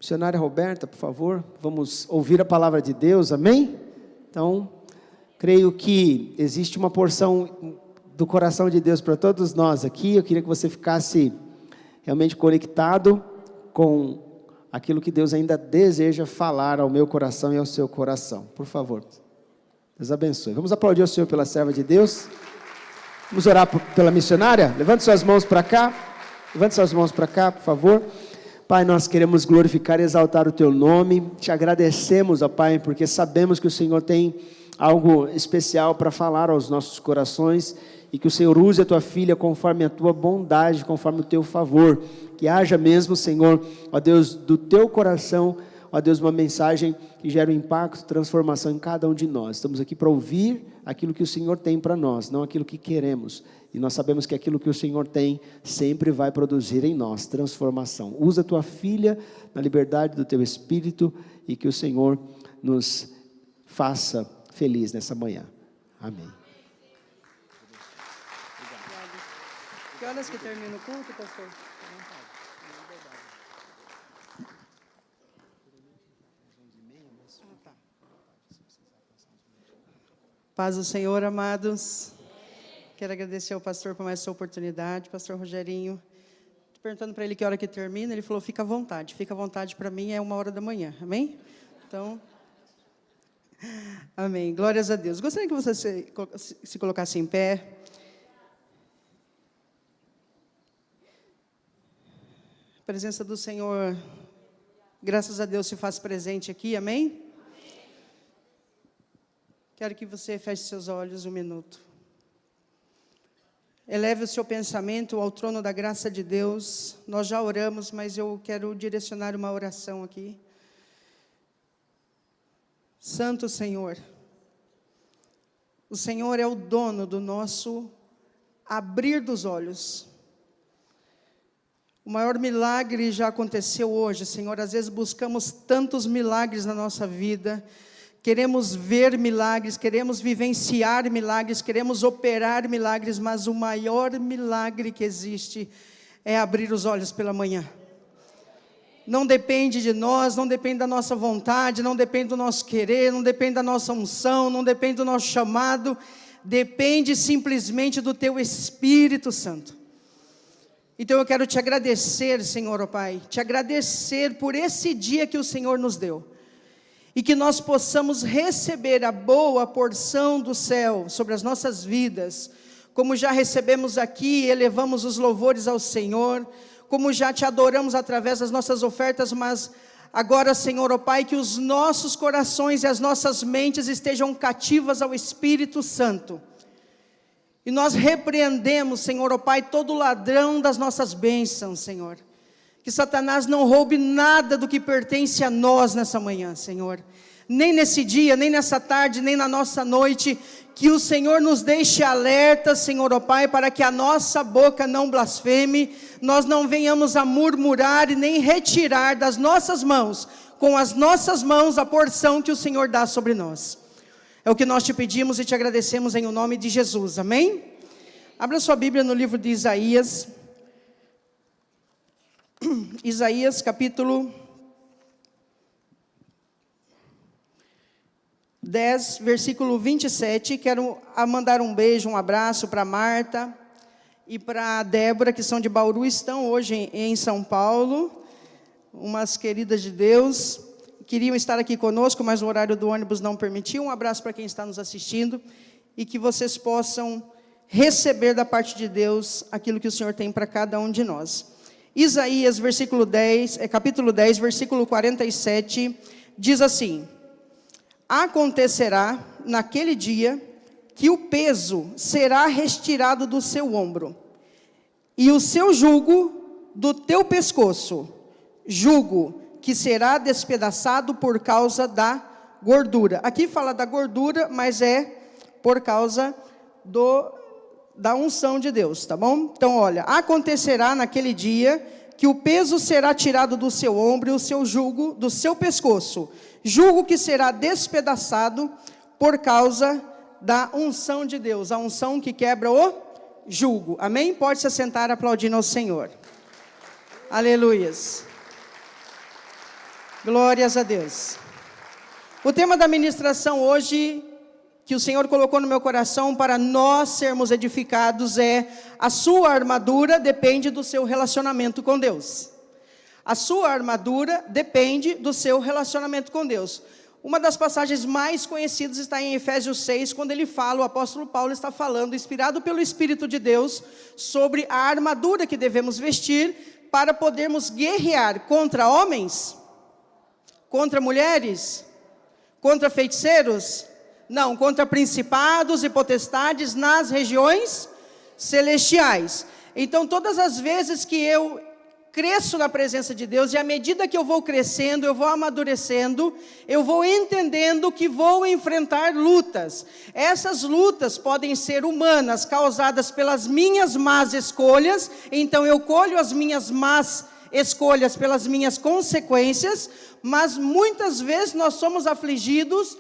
Missionária Roberta, por favor, vamos ouvir a palavra de Deus, amém? Então, creio que existe uma porção do coração de Deus para todos nós aqui. Eu queria que você ficasse realmente conectado com aquilo que Deus ainda deseja falar ao meu coração e ao seu coração. Por favor, Deus abençoe. Vamos aplaudir o Senhor pela serva de Deus. Vamos orar pela missionária? Levante suas mãos para cá. Levante suas mãos para cá, por favor. Pai, nós queremos glorificar e exaltar o Teu nome. Te agradecemos, ó Pai, porque sabemos que o Senhor tem algo especial para falar aos nossos corações e que o Senhor use a Tua filha conforme a Tua bondade, conforme o Teu favor. Que haja mesmo, Senhor, ó Deus, do Teu coração, ó Deus, uma mensagem que gera um impacto, transformação em cada um de nós. Estamos aqui para ouvir aquilo que o Senhor tem para nós, não aquilo que queremos. E nós sabemos que aquilo que o Senhor tem sempre vai produzir em nós transformação. Usa a Tua filha na liberdade do Teu Espírito e que o Senhor nos faça feliz nessa manhã. Amém. Que horas que termina o culto, pastor? Paz do Senhor, amados. Quero agradecer ao pastor por mais essa oportunidade, pastor Rogerinho. Estou perguntando para ele que hora que termina, ele falou, fica à vontade para mim é 1h da manhã, amém? Então, amém, glórias a Deus. Gostaria que você se colocasse em pé. A presença do Senhor, graças a Deus, se faz presente aqui, amém? Quero que você feche seus olhos um minuto. Eleve o seu pensamento ao trono da graça de Deus. Nós já oramos, mas eu quero direcionar uma oração aqui. Santo Senhor, o Senhor é o dono do nosso abrir dos olhos. O maior milagre já aconteceu hoje, Senhor. Às vezes buscamos tantos milagres na nossa vida. Queremos ver milagres, queremos vivenciar milagres, queremos operar milagres, mas o maior milagre que existe é abrir os olhos pela manhã. Não depende de nós, não depende da nossa vontade, não depende do nosso querer, não depende da nossa unção, não depende do nosso chamado, depende simplesmente do Teu Espírito Santo. Então eu quero Te agradecer, Senhor, ó Pai, Te agradecer por esse dia que o Senhor nos deu. E que nós possamos receber a boa porção do céu sobre as nossas vidas, como já recebemos aqui, elevamos os louvores ao Senhor, como já Te adoramos através das nossas ofertas, mas agora, Senhor, ó Pai, que os nossos corações e as nossas mentes estejam cativas ao Espírito Santo. E nós repreendemos, Senhor, ó Pai, todo ladrão das nossas bênçãos, Senhor. Que Satanás não roube nada do que pertence a nós nessa manhã, Senhor. Nem nesse dia, nem nessa tarde, nem na nossa noite. Que o Senhor nos deixe alerta, Senhor, ó Pai, para que a nossa boca não blasfeme. Nós não venhamos a murmurar e nem retirar das nossas mãos, com as nossas mãos, a porção que o Senhor dá sobre nós. É o que nós Te pedimos e Te agradecemos em o nome de Jesus, amém? Abra sua Bíblia no livro de Isaías. Isaías capítulo 10, versículo 27, quero mandar um beijo, um abraço para Marta e para a Débora, que são de Bauru, estão hoje em São Paulo, umas queridas de Deus, queriam estar aqui conosco, mas o horário do ônibus não permitiu. Um abraço para quem está nos assistindo e que vocês possam receber da parte de Deus aquilo que o Senhor tem para cada um de nós. Isaías, capítulo 10, versículo 47, diz assim: acontecerá naquele dia que o peso será retirado do seu ombro, e o seu jugo do teu pescoço, jugo que será despedaçado por causa da gordura. Aqui fala da gordura, mas é por causa da unção de Deus, tá bom? Então olha, acontecerá naquele dia que o peso será tirado do seu ombro e o seu jugo do seu pescoço, jugo que será despedaçado por causa da unção de Deus, a unção que quebra o jugo, amém? Pode se sentar aplaudindo ao Senhor, aleluias. Glórias a Deus. O tema da ministração hoje, que o Senhor colocou no meu coração para nós sermos edificados, é: a sua armadura depende do seu relacionamento com Deus. A sua armadura depende do seu relacionamento com Deus. Uma das passagens mais conhecidas está em Efésios 6, quando ele fala, o apóstolo Paulo está falando, inspirado pelo Espírito de Deus, sobre a armadura que devemos vestir para podermos guerrear contra homens, contra mulheres, contra feiticeiros, não, contra principados e potestades nas regiões celestiais. Então, todas as vezes que eu cresço na presença de Deus, e à medida que eu vou crescendo, eu vou amadurecendo, eu vou entendendo que vou enfrentar lutas. Essas lutas podem ser humanas, causadas pelas minhas más escolhas, então eu colho as minhas más escolhas pelas minhas consequências, mas muitas vezes nós somos afligidos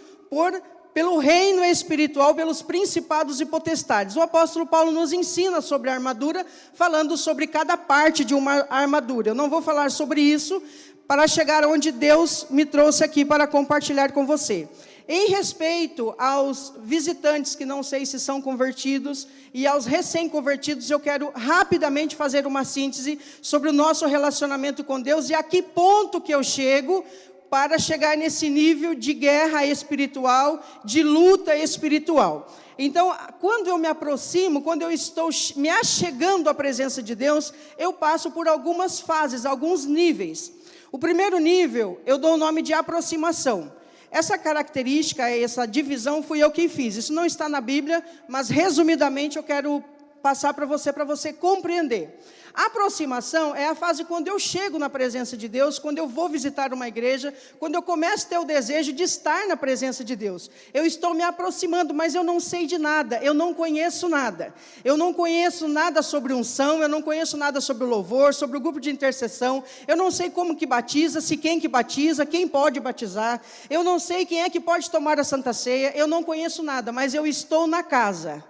pelo reino espiritual, pelos principados e potestades. O apóstolo Paulo nos ensina sobre a armadura, falando sobre cada parte de uma armadura. Eu não vou falar sobre isso para chegar onde Deus me trouxe aqui para compartilhar com você. Em respeito aos visitantes que não sei se são convertidos e aos recém-convertidos, eu quero rapidamente fazer uma síntese sobre o nosso relacionamento com Deus e a que ponto que eu chego para chegar nesse nível de guerra espiritual, de luta espiritual. Então, quando eu me aproximo, quando eu estou me achegando à presença de Deus, eu passo por algumas fases, alguns níveis. O primeiro nível, eu dou o nome de aproximação. Essa característica, essa divisão, fui eu quem fiz. Isso não está na Bíblia, mas resumidamente eu quero passar para você compreender. A aproximação é a fase quando eu chego na presença de Deus, quando eu vou visitar uma igreja, quando eu começo a ter o desejo de estar na presença de Deus. Eu estou me aproximando, mas eu não sei de nada, eu não conheço nada. Eu não conheço nada sobre unção, eu não conheço nada sobre o louvor, sobre o grupo de intercessão. Eu não sei como que batiza, se quem que batiza, quem pode batizar. Eu não sei quem é que pode tomar a Santa Ceia, eu não conheço nada, mas eu estou na casa.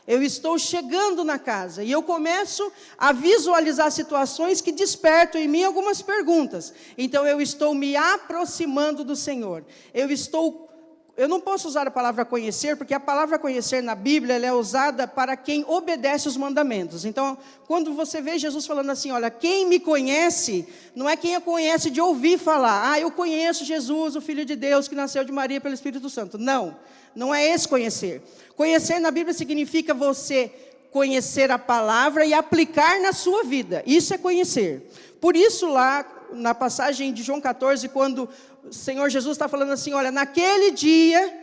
Eu estou chegando na casa e eu começo a visualizar situações que despertam em mim algumas perguntas. Então eu estou me aproximando do Senhor. Eu não posso usar a palavra conhecer, porque a palavra conhecer na Bíblia ela é usada para quem obedece os mandamentos. Então, quando você vê Jesus falando assim, olha, quem me conhece, não é quem a conhece de ouvir falar. Ah, eu conheço Jesus, o Filho de Deus, que nasceu de Maria pelo Espírito Santo. Não, não é esse conhecer. Conhecer na Bíblia significa você conhecer a palavra e aplicar na sua vida. Isso é conhecer. Por isso lá, na passagem de João 14, quando o Senhor Jesus está falando assim, olha, naquele dia,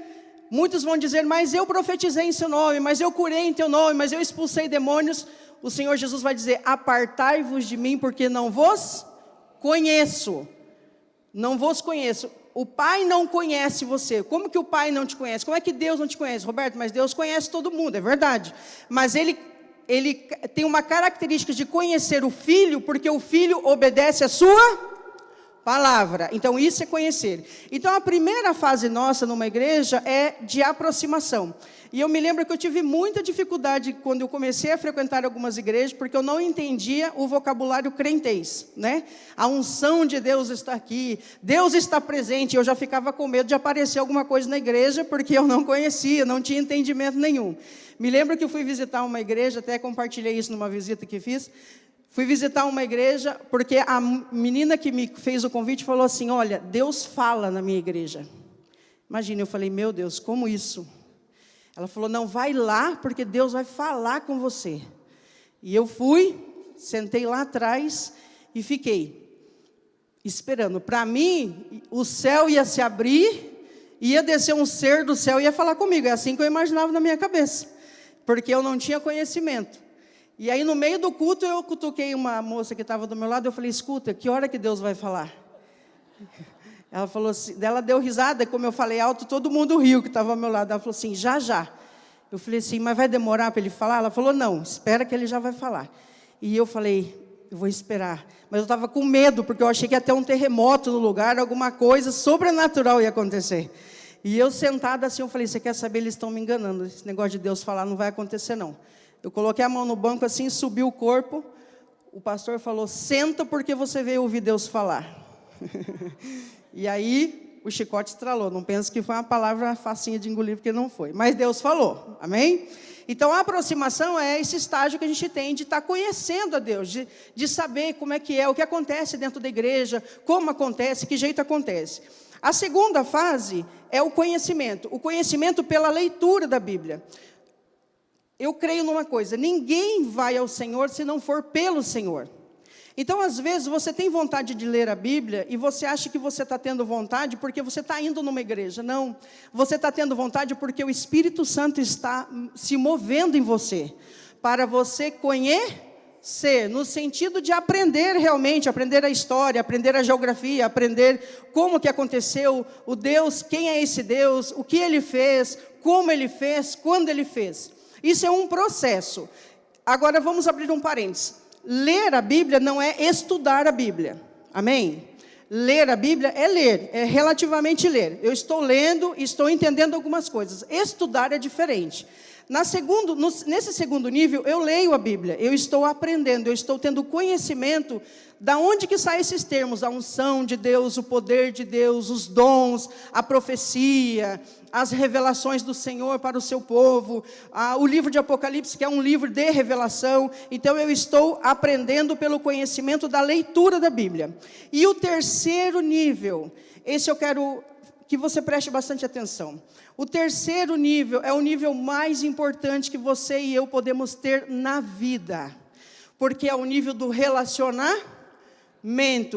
muitos vão dizer, mas eu profetizei em seu nome, mas eu curei em teu nome, mas eu expulsei demônios. O Senhor Jesus vai dizer, apartai-vos de mim, porque não vos conheço. Não vos conheço. O Pai não conhece você. Como que o Pai não te conhece? Como é que Deus não te conhece? Roberto, mas Deus conhece todo mundo, é verdade. Mas Ele tem uma característica de conhecer o Filho, porque o Filho obedece a sua palavra. Então, isso é conhecer. Então, a primeira fase nossa numa igreja é de aproximação. E eu me lembro que eu tive muita dificuldade quando eu comecei a frequentar algumas igrejas, porque eu não entendia o vocabulário crentez, né? A unção de Deus está aqui, Deus está presente. Eu já ficava com medo de aparecer alguma coisa na igreja, porque eu não conhecia, não tinha entendimento nenhum. Me lembro que eu fui visitar uma igreja, até compartilhei isso numa visita que fiz. Fui visitar uma igreja, porque a menina que me fez o convite falou assim, olha, Deus fala na minha igreja. Imagina, eu falei, meu Deus, como isso? Ela falou, não, vai lá, porque Deus vai falar com você. E eu fui, sentei lá atrás e fiquei esperando. Para mim, o céu ia se abrir, ia descer um ser do céu e ia falar comigo. É assim que eu imaginava na minha cabeça, porque eu não tinha conhecimento. E aí, no meio do culto, eu cutuquei uma moça que estava do meu lado, eu falei, escuta, que hora que Deus vai falar? Ela falou assim, ela deu risada, como eu falei alto, todo mundo riu que estava ao meu lado. Ela falou assim, já, já. Eu falei assim, mas vai demorar para ele falar? Ela falou, não, espera que ele já vai falar. E eu falei, eu vou esperar. Mas eu estava com medo, porque eu achei que ia ter um terremoto no lugar, alguma coisa sobrenatural ia acontecer. E eu sentada assim, eu falei, você quer saber, eles estão me enganando. Esse negócio de Deus falar não vai acontecer não. Eu coloquei a mão no banco assim, subi o corpo. O pastor falou, senta porque você veio ouvir Deus falar. E aí, o chicote estralou. Não penso que foi uma palavra facinha de engolir, porque não foi. Mas Deus falou, amém? Então, a aproximação é esse estágio que a gente tem de estar conhecendo a Deus, de saber como é que é, o que acontece dentro da igreja, como acontece, que jeito acontece. A segunda fase é o conhecimento pela leitura da Bíblia. Eu creio numa coisa, ninguém vai ao Senhor se não for pelo Senhor. Então, às vezes, você tem vontade de ler a Bíblia e você acha que você está tendo vontade porque você está indo numa igreja. Não, você está tendo vontade porque o Espírito Santo está se movendo em você, para você conhecer, no sentido de aprender realmente, aprender a história, aprender a geografia, aprender como que aconteceu, o Deus, quem é esse Deus, o que Ele fez, como Ele fez, quando Ele fez. Isso é um processo. Agora, vamos abrir um parênteses. Ler a Bíblia não é estudar a Bíblia, amém? Ler a Bíblia é relativamente ler. Eu estou lendo e estou entendendo algumas coisas. Estudar é diferente. Nesse segundo nível, eu leio a Bíblia, eu estou aprendendo, eu estou tendo conhecimento da onde que saem esses termos, a unção de Deus, o poder de Deus, os dons, a profecia, as revelações do Senhor para o seu povo, o livro de Apocalipse, que é um livro de revelação. Então, eu estou aprendendo pelo conhecimento da leitura da Bíblia. E o terceiro nível, esse eu quero que você preste bastante atenção. O terceiro nível é o nível mais importante que você e eu podemos ter na vida, porque é o nível do relacionamento,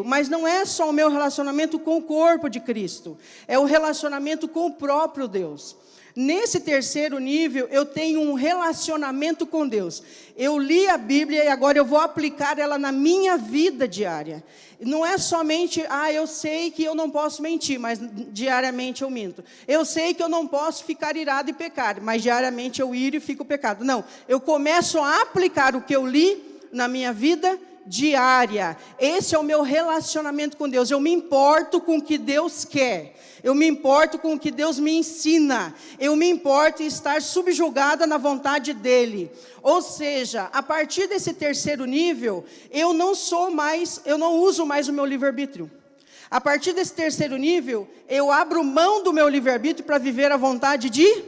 mas não é só o meu relacionamento com o corpo de Cristo, é o relacionamento com o próprio Deus. Nesse terceiro nível, eu tenho um relacionamento com Deus. Eu li a Bíblia e agora eu vou aplicar ela na minha vida diária. Não é somente, eu sei que eu não posso mentir, mas diariamente eu minto. Eu sei que eu não posso ficar irado e pecar, mas diariamente eu iro e fico pecado. Não, eu começo a aplicar o que eu li na minha vida diária. Esse é o meu relacionamento com Deus. Eu me importo com o que Deus quer. Eu me importo com o que Deus me ensina. Eu me importo em estar subjugada na vontade dEle. Ou seja, a partir desse terceiro nível, eu não uso mais o meu livre-arbítrio. A partir desse terceiro nível, eu abro mão do meu livre-arbítrio para viver a vontade de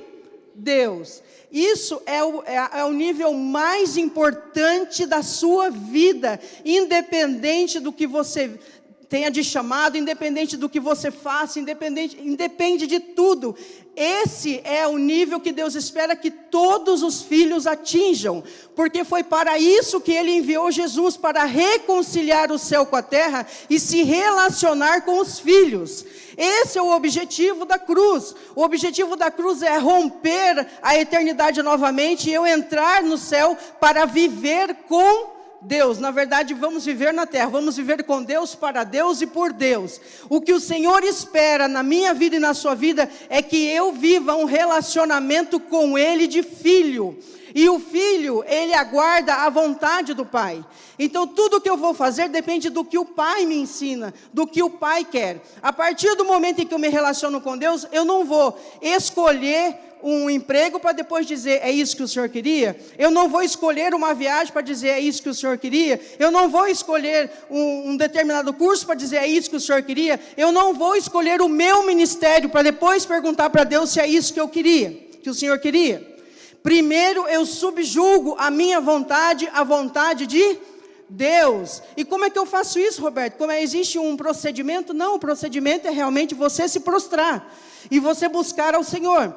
Deus. Isso é o nível mais importante da sua vida, independente do que você tenha de chamado, independente do que você faça, independe de tudo. Esse é o nível que Deus espera que todos os filhos atinjam, porque foi para isso que Ele enviou Jesus, para reconciliar o céu com a terra e se relacionar com os filhos. Esse é o objetivo da cruz. O objetivo da cruz é romper a eternidade novamente e eu entrar no céu para viver com Deus. Na verdade, vamos viver na terra, vamos viver com Deus, para Deus e por Deus. O que o Senhor espera na minha vida e na sua vida é que eu viva um relacionamento com Ele de filho. E o filho, ele aguarda a vontade do pai. Então, tudo que eu vou fazer depende do que o pai me ensina, do que o pai quer. A partir do momento em que eu me relaciono com Deus, eu não vou escolher um emprego para depois dizer, é isso que o Senhor queria? Eu não vou escolher uma viagem para dizer, é isso que o Senhor queria? Eu não vou escolher um determinado curso para dizer, é isso que o Senhor queria? Eu não vou escolher o meu ministério para depois perguntar para Deus se é isso que eu queria, que o Senhor queria. Primeiro eu subjugo a minha vontade, a vontade de Deus. E como é que eu faço isso, Roberto? Existe um procedimento? Não, o procedimento é realmente você se prostrar e você buscar ao Senhor.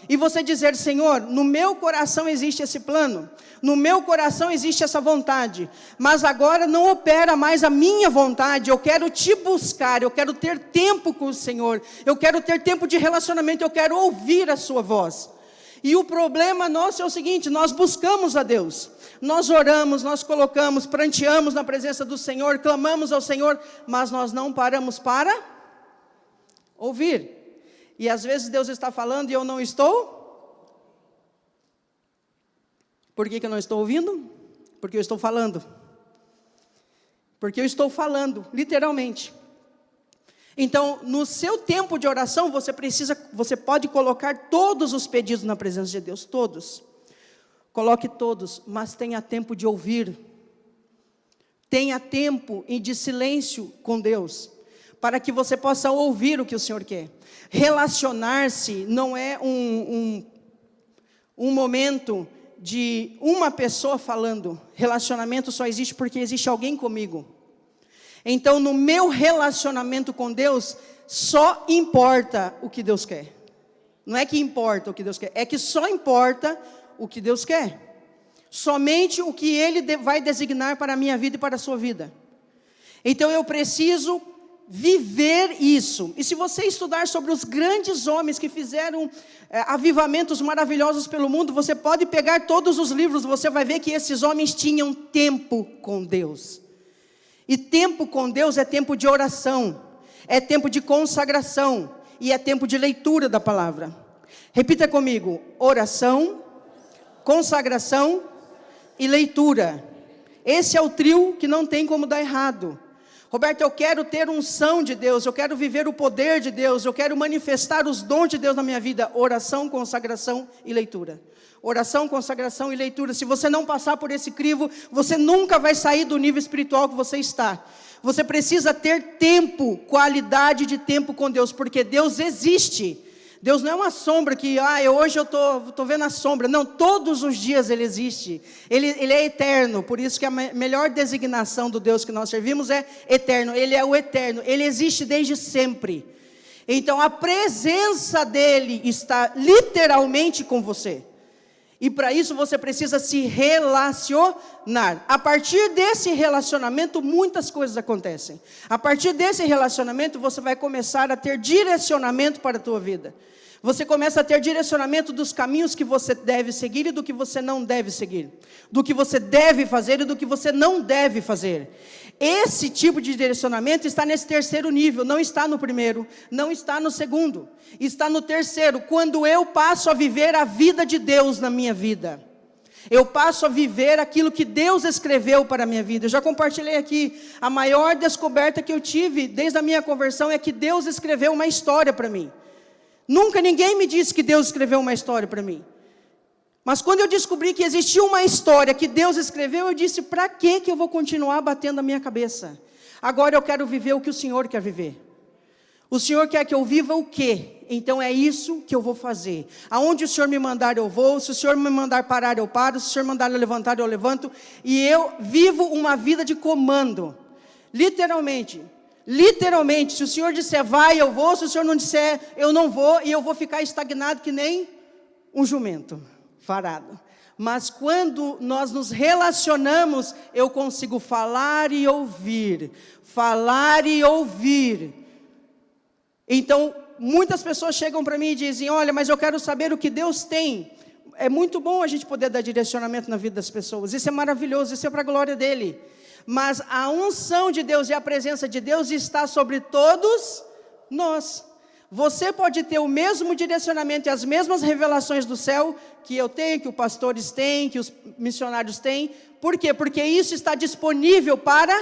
E você dizer, Senhor, no meu coração existe esse plano, no meu coração existe essa vontade, mas agora não opera mais a minha vontade, eu quero te buscar, eu quero ter tempo com o Senhor, eu quero ter tempo de relacionamento, eu quero ouvir a sua voz. E o problema nosso é o seguinte, nós buscamos a Deus, nós oramos, nós colocamos, pranteamos na presença do Senhor, clamamos ao Senhor, mas nós não paramos para ouvir. E às vezes Deus está falando e eu não estou. Por que eu não estou ouvindo? Porque eu estou falando. Porque eu estou falando, literalmente. Então, no seu tempo de oração, você pode colocar todos os pedidos na presença de Deus, todos. Coloque todos, mas tenha tempo de ouvir. Tenha tempo de silêncio com Deus. para que você possa ouvir o que o Senhor quer. Relacionar-se não é um momento de uma pessoa falando. Relacionamento só existe porque existe alguém comigo. Então, no meu relacionamento com Deus, só importa o que Deus quer. Não é que importa o que Deus quer, é que só importa o que Deus quer. Somente o que Ele vai designar para a minha vida e para a sua vida. Então eu preciso viver isso. E se você estudar sobre os grandes homens que fizeram avivamentos maravilhosos pelo mundo, você pode pegar todos os livros, você vai ver que esses homens tinham tempo com Deus. E tempo com Deus é tempo de oração, é tempo de consagração e é tempo de leitura da palavra. Repita comigo: oração, consagração e leitura. Esse é o trio que não tem como dar errado. Roberto, eu quero ter unção de Deus, eu quero viver o poder de Deus, eu quero manifestar os dons de Deus na minha vida. Oração, consagração e leitura. Oração, consagração e leitura. Se você não passar por esse crivo, você nunca vai sair do nível espiritual que você está. Você precisa ter tempo, qualidade de tempo com Deus, porque Deus existe. Deus não é uma sombra que, hoje eu estou vendo a sombra. Não, todos os dias Ele existe. Ele é eterno, por isso que a melhor designação do Deus que nós servimos é eterno. Ele é o eterno, Ele existe desde sempre. Então a presença dEle está literalmente com você. E para isso você precisa se relacionar. A partir desse relacionamento, muitas coisas acontecem. A partir desse relacionamento, você vai começar a ter direcionamento para a tua vida. Você começa a ter direcionamento dos caminhos que você deve seguir e do que você não deve seguir. Do que você deve fazer e do que você não deve fazer. Esse tipo de direcionamento está nesse terceiro nível, não está no primeiro, não está no segundo, está no terceiro, quando eu passo a viver a vida de Deus na minha vida. Eu passo a viver aquilo que Deus escreveu para a minha vida. Eu já compartilhei aqui, a maior descoberta que eu tive desde a minha conversão é que Deus escreveu uma história para mim. Nunca ninguém me disse que Deus escreveu uma história para mim. Mas quando eu descobri que existia uma história que Deus escreveu, eu disse: para que eu vou continuar batendo a minha cabeça? Agora eu quero viver o que o Senhor quer viver. O Senhor quer que eu viva o quê? Então é isso que eu vou fazer. Aonde o Senhor me mandar eu vou, se o Senhor me mandar parar eu paro, se o Senhor mandar eu levantar eu levanto. E eu vivo uma vida de comando. Literalmente, se o Senhor disser vai eu vou, se o Senhor não disser eu não vou, e eu vou ficar estagnado que nem um jumento farado. Mas quando nós nos relacionamos, eu consigo falar e ouvir. Falar e ouvir. Então, muitas pessoas chegam para mim e dizem: olha, mas eu quero saber o que Deus tem. É muito bom a gente poder dar direcionamento na vida das pessoas. Isso é maravilhoso, isso é para a glória dEle. Mas a unção de Deus e a presença de Deus está sobre todos nós. Você pode ter o mesmo direcionamento e as mesmas revelações do céu que eu tenho, que os pastores têm, que os missionários têm. Por quê? Porque isso está disponível para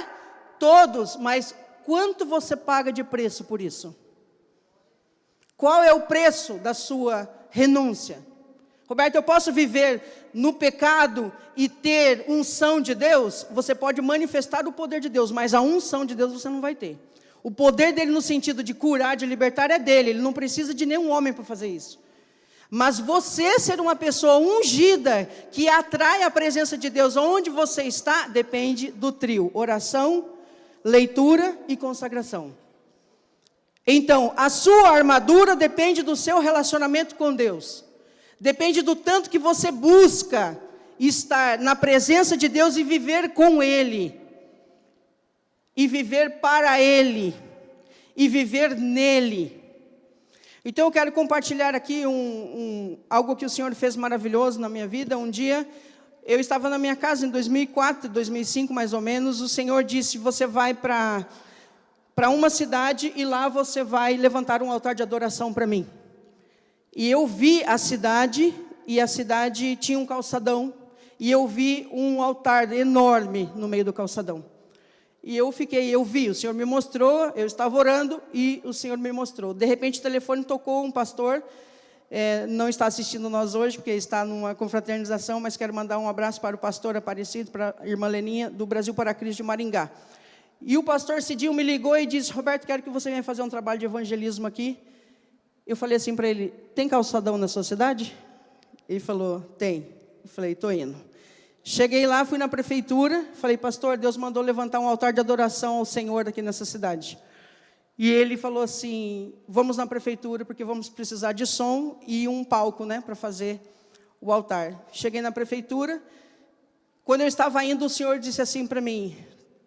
todos. Mas quanto você paga de preço por isso? Qual é o preço da sua renúncia? Roberto, eu posso viver no pecado e ter unção de Deus? Você pode manifestar o poder de Deus, mas a unção de Deus você não vai ter. O poder dele no sentido de curar, de libertar é dele. Ele não precisa de nenhum homem para fazer isso. Mas você ser uma pessoa ungida, que atrai a presença de Deus onde você está, depende do trio: oração, leitura e consagração. Então, a sua armadura depende do seu relacionamento com Deus. Depende do tanto que você busca estar na presença de Deus e viver com Ele. E viver para Ele. E viver nele. Então eu quero compartilhar aqui algo que o Senhor fez maravilhoso na minha vida. Um dia, eu estava na minha casa em 2004, 2005 mais ou menos. O Senhor disse: você vai para uma cidade e lá você vai levantar um altar de adoração para mim. E eu vi a cidade, e a cidade tinha um calçadão, e eu vi um altar enorme no meio do calçadão. E eu vi, o Senhor me mostrou, eu estava orando, e o Senhor me mostrou. De repente o telefone tocou, um pastor, não está assistindo nós hoje, porque está numa confraternização, mas quero mandar um abraço para o pastor Aparecido, para a irmã Leninha, do Brasil para Cristo de Maringá. E o pastor Cidinho me ligou e disse: Roberto, quero que você venha fazer um trabalho de evangelismo aqui. Eu falei assim para ele: tem calçadão na sua cidade? Ele falou: tem. Eu falei: estou indo. Cheguei lá, fui na prefeitura, falei: pastor, Deus mandou levantar um altar de adoração ao Senhor aqui nessa cidade. E ele falou assim: vamos na prefeitura, porque vamos precisar de som e um palco, né, para fazer o altar. Cheguei na prefeitura, quando eu estava indo, o Senhor disse assim para mim: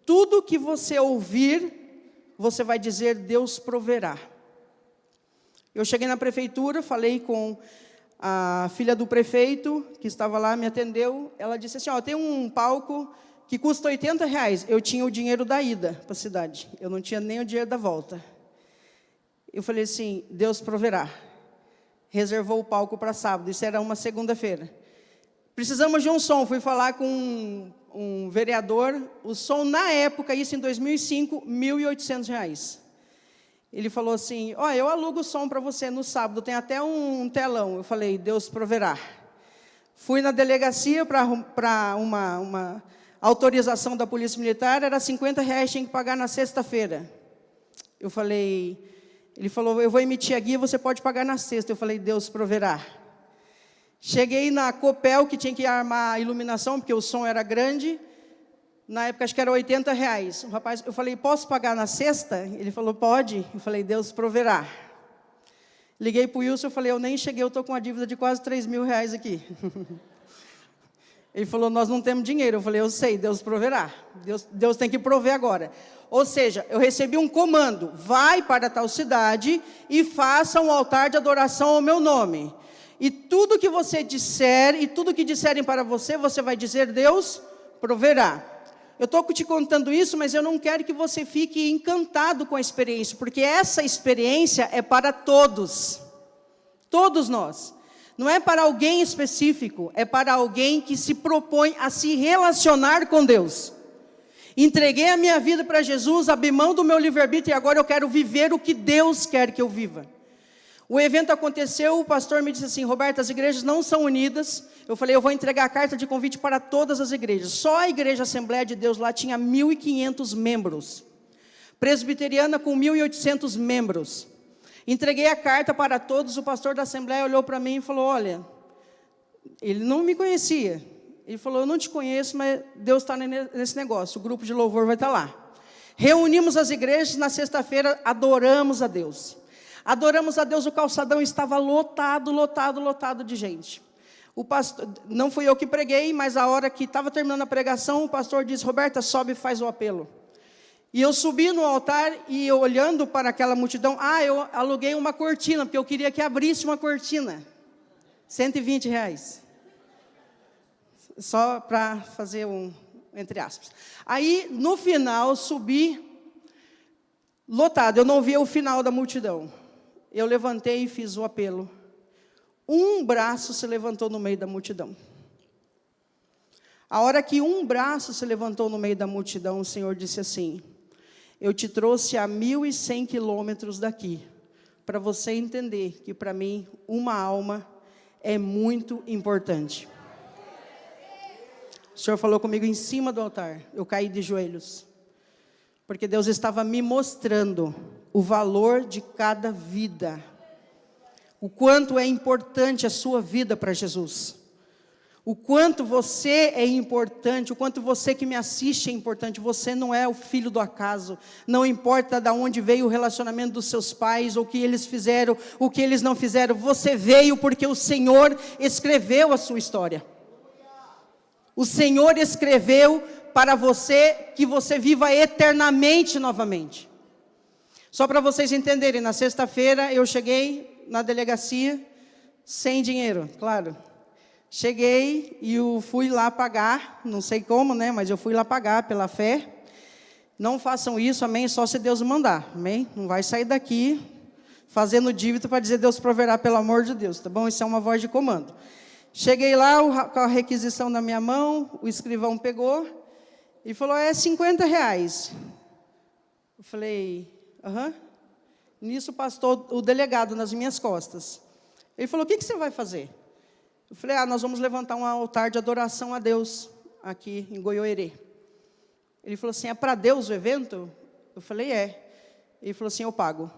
tudo que você ouvir, você vai dizer, Deus proverá. Eu cheguei na prefeitura, falei com a filha do prefeito, que estava lá, me atendeu. Ela disse assim: ó, tem um palco que custa R$80. Eu tinha o dinheiro da ida para a cidade, eu não tinha nem o dinheiro da volta. Eu falei assim: Deus proverá. Reservou o palco para sábado, isso era uma segunda-feira. Precisamos de um som, fui falar com um vereador, o som na época, isso em 2005, R$1.800. Ele falou assim: ó, eu alugo o som para você no sábado, tem até um telão. Eu falei: Deus proverá. Fui na delegacia para uma autorização da Polícia Militar, era R$50, tinha que pagar na sexta-feira. Eu falei, ele falou: eu vou emitir a guia, você pode pagar na sexta. Eu falei: Deus proverá. Cheguei na Copel, que tinha que armar a iluminação, porque o som era grande. Na época, acho que era R$80. O rapaz, eu falei: posso pagar na sexta? Ele falou: pode. Eu falei: Deus proverá. Liguei para o Wilson, eu falei: eu nem cheguei, eu estou com uma dívida de quase R$3.000 aqui. Ele falou: nós não temos dinheiro. Eu falei: eu sei, Deus proverá. Deus tem que prover agora. Ou seja, eu recebi um comando: vai para tal cidade e faça um altar de adoração ao meu nome. E tudo que você disser, e tudo que disserem para você, você vai dizer, Deus proverá. Eu estou te contando isso, mas eu não quero que você fique encantado com a experiência, porque essa experiência é para todos. Todos nós. Não é para alguém específico, é para alguém que se propõe a se relacionar com Deus. Entreguei a minha vida para Jesus, abri mão do meu livre-arbítrio e agora eu quero viver o que Deus quer que eu viva. O evento aconteceu, o pastor me disse assim: Roberto, as igrejas não são unidas. Eu falei: eu vou entregar a carta de convite para todas as igrejas. Só a igreja Assembleia de Deus lá tinha 1.500 membros. Presbiteriana com 1.800 membros. Entreguei a carta para todos, o pastor da Assembleia olhou para mim e falou: olha, ele não me conhecia. Ele falou: eu não te conheço, mas Deus está nesse negócio, o grupo de louvor vai estar lá. Reunimos as igrejas, na sexta-feira adoramos a Deus. Adoramos a Deus, o calçadão estava lotado de gente. O pastor, não fui eu que preguei, mas a hora que estava terminando a pregação, o pastor disse: Roberta, sobe e faz o apelo. E eu subi no altar e olhando para aquela multidão, eu aluguei uma cortina, porque eu queria que abrisse uma cortina. R$120. Só para fazer entre aspas. Aí, no final, subi lotado, eu não via o final da multidão. Eu levantei e fiz o apelo. Um braço se levantou no meio da multidão. A hora que um braço se levantou no meio da multidão, o Senhor disse assim: eu te trouxe a 1.100 quilômetros daqui, para você entender que para mim, uma alma é muito importante. O Senhor falou comigo em cima do altar, eu caí de joelhos, porque Deus estava me mostrando o valor de cada vida, o quanto é importante a sua vida para Jesus, o quanto você é importante, o quanto você que me assiste é importante. Você não é o filho do acaso, não importa de onde veio o relacionamento dos seus pais, ou o que eles fizeram, o que eles não fizeram, você veio porque o Senhor escreveu a sua história. O Senhor escreveu para você que você viva eternamente novamente. Só para vocês entenderem, na sexta-feira eu cheguei na delegacia sem dinheiro, claro. Cheguei e eu fui lá pagar, não sei como, né, mas eu fui lá pagar pela fé. Não façam isso, amém, só se Deus mandar, amém? Não vai sair daqui fazendo dívida para dizer Deus proverá, pelo amor de Deus, tá bom? Isso é uma voz de comando. Cheguei lá com a requisição na minha mão, o escrivão pegou e falou: é R$50. Eu falei: aham. Nisso passou o delegado nas minhas costas. Ele falou: o que você vai fazer? Eu falei: nós vamos levantar um altar de adoração a Deus aqui em Goiôerê. Ele falou assim, é para Deus o evento? Eu falei, é. Ele falou assim, eu pago.